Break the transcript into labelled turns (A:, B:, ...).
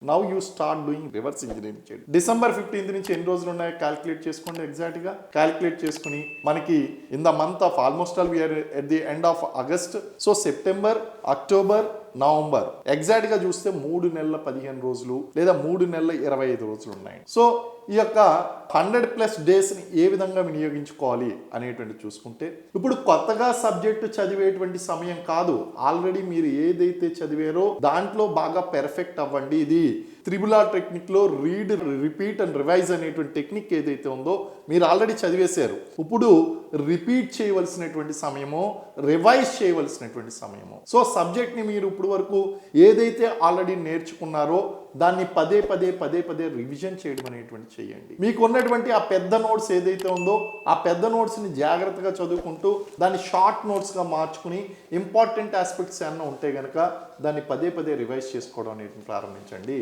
A: Now you start doing reverse engineering చేయండి. December 15th నుంచి ఎన్ని రోజులు ఉన్నాయో క్యాలిక్యులేట్ చేసుకోండి. ఎగ్జాక్ట్గా క్యాలిక్యులేట్ చేసుకుని మనకి in the month of almost all we are at the end of August. So September, October, November ఎగ్జాక్ట్గా చూస్తే 3 నెలల 15 రోజులు లేదా 3 నెలల 25 రోజులు ఉన్నాయి. సో ఈ యొక్క 100+ డేస్ని ఏ విధంగా వినియోగించుకోవాలి అనేటువంటి చూసుకుంటే, ఇప్పుడు కొత్తగా సబ్జెక్టు చదివేటువంటి సమయం కాదు. ఆల్రెడీ మీరు ఏదైతే చదివారో దాంట్లో బాగా పెర్ఫెక్ట్ అవ్వండి. ఇది త్రిబుల్ టెక్నిక్లో రీడ్, రిపీట్ అండ్ రివైజ్ అనేటువంటి టెక్నిక్ ఏదైతే ఉందో మీరు ఆల్రెడీ చదివేశారు. ఇప్పుడు రిపీట్ చేయవలసినటువంటి సమయమో, రివైజ్ చేయవలసినటువంటి సమయమో. సో సబ్జెక్ట్ని మీరు ఇప్పుడు వరకు ఏదైతే ఆల్రెడీ నేర్చుకున్నారో దాన్ని పదే పదే రివిజన్ చేయడం అనేటువంటి చేయండి. మీకు ఉన్నటువంటి ఆ పెద్ద నోట్స్ ఏదైతే ఉందో ఆ పెద్ద నోట్స్ని జాగ్రత్తగా చదువుకుంటూ దాన్ని షార్ట్ నోట్స్గా మార్చుకుని ఇంపార్టెంట్ ఆస్పెక్ట్స్ ఏమన్నా ఉంటే కనుక దాన్ని పదే రివైజ్ చేసుకోవడం అనేది ప్రారంభించండి.